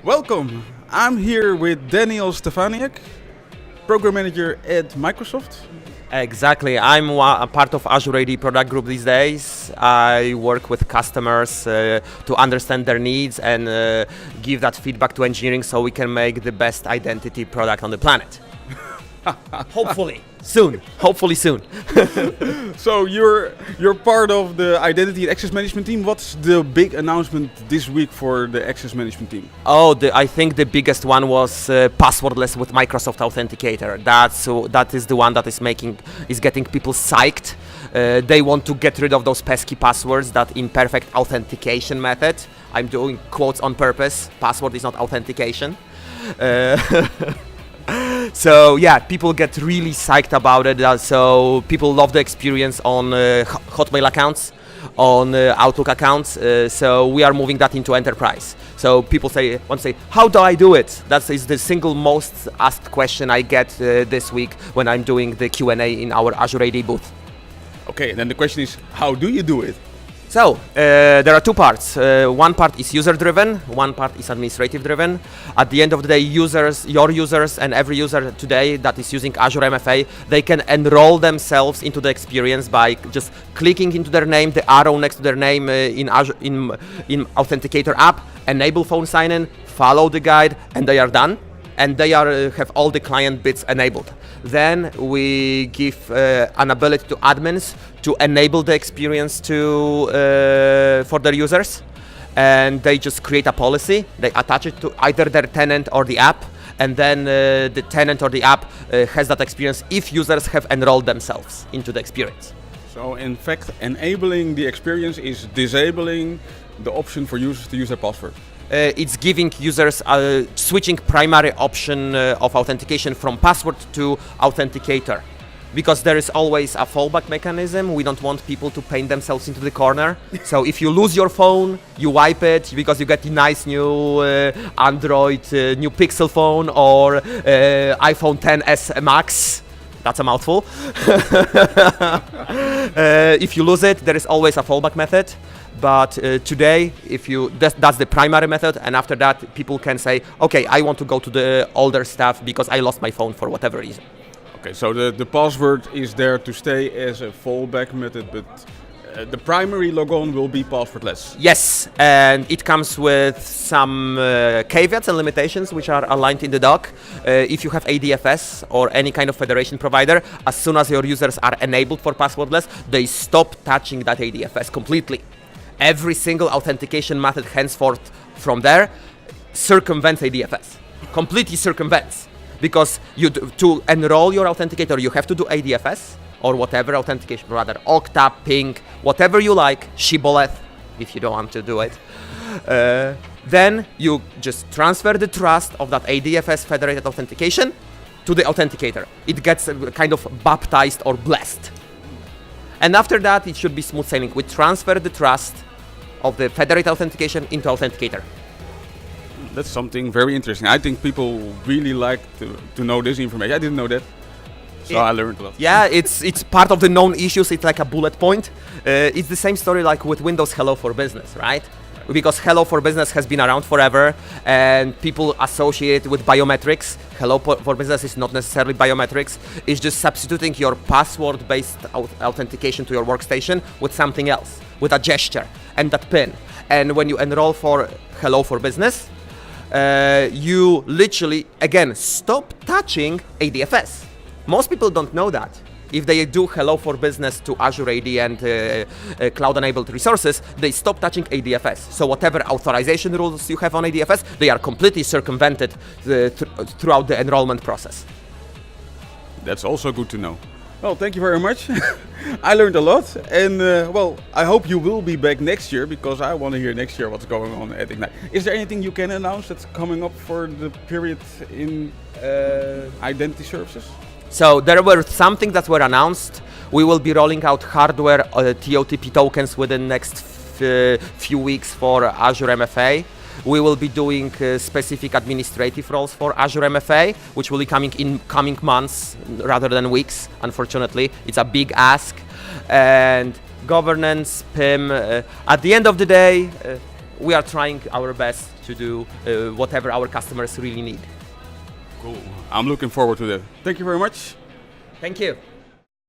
Welcome. I'm here with Daniel Stefaniak, Program Manager at Microsoft. Exactly. I'm a part of Azure AD product group these days. I work with customers to understand their needs and give that feedback to engineering so we can make the best identity product on the planet. Hopefully soon. Hopefully soon. So you're part of the identity and access management team. What's the big announcement this week for the access management team? I think the biggest one was Passwordless with Microsoft Authenticator. That is the one that is getting people psyched. They want to get rid of those pesky passwords, that imperfect authentication method. I'm doing quotes on purpose. Password is not authentication. So yeah, people get really psyched about it. So people love the experience on Hotmail accounts, on Outlook accounts. So we are moving that into enterprise. So people want to say, how do I do it? That is the single most asked question I get this week when I'm doing the Q&A in our Azure AD booth. Okay, and then the question is, how do you do it? So, there are two parts. One part is user-driven, one part is administrative-driven. At the end of the day, your users and every user today that is using Azure MFA, they can enroll themselves into the experience by just clicking into their name, the arrow next to their name in Authenticator app, enable phone sign-in, follow the guide, and they are done. And they have all the client bits enabled. Then we give an ability to admins to enable the experience for their users, and they just create a policy. They attach it to either their tenant or the app, and then the tenant or the app has that experience if users have enrolled themselves into the experience. So in fact, enabling the experience is disabling the option for users to use their password. It's giving users switching primary option of authentication from password to authenticator, because there is always a fallback mechanism. We don't want people to paint themselves into the corner. So if you lose your phone, you wipe it because you get a nice new Android, new Pixel phone or iPhone XS Max. That's a mouthful. If you lose it, there is always a fallback method. But today, that's the primary method, and after that, people can say, okay, I want to go to the older stuff because I lost my phone for whatever reason. Okay, so the password is there to stay as a fallback method, but the primary logon will be passwordless. Yes, and it comes with some caveats and limitations which are aligned in the doc. If you have ADFS or any kind of federation provider, as soon as your users are enabled for passwordless, they stop touching that ADFS completely. Every single authentication method henceforth from there circumvents ADFS, completely circumvents. Because to enroll your authenticator, you have to do ADFS or whatever authentication provider, Okta, Ping, whatever you like, Shibboleth, if you don't want to do it. Then you just transfer the trust of that ADFS federated authentication to the authenticator. It gets kind of baptized or blessed. And after that, it should be smooth sailing. We transfer the trust of the federated authentication into authenticator. That's something very interesting. I think people really like to know this information. I didn't know that, so I learned a lot. Yeah, it's part of the known issues. It's like a bullet point. It's the same story like with Windows Hello for Business, right? Because Hello for Business has been around forever and people associate it with biometrics. Hello for Business is not necessarily biometrics. It's just substituting your password-based authentication to your workstation with something else, with a gesture and that PIN. And when you enroll for Hello for Business, you literally, again, stop touching ADFS. Most people don't know that. If they do Hello for Business to Azure AD and cloud-enabled resources, they stop touching ADFS. So whatever authorization rules you have on ADFS, they are completely circumvented throughout the enrollment process. That's also good to know. Well, thank you very much. I learned a lot, and well, I hope you will be back next year, because I want to hear next year what's going on at Ignite. Is there anything you can announce that's coming up for the period in identity services? So there were some things that were announced. We will be rolling out hardware TOTP tokens within the next few weeks for Azure MFA. We will be doing specific administrative roles for Azure MFA, which will be coming in coming months rather than weeks. Unfortunately, it's a big ask. And governance, PIM. At the end of the day, we are trying our best to do whatever our customers really need. Cool. I'm looking forward to that. Thank you very much. Thank you.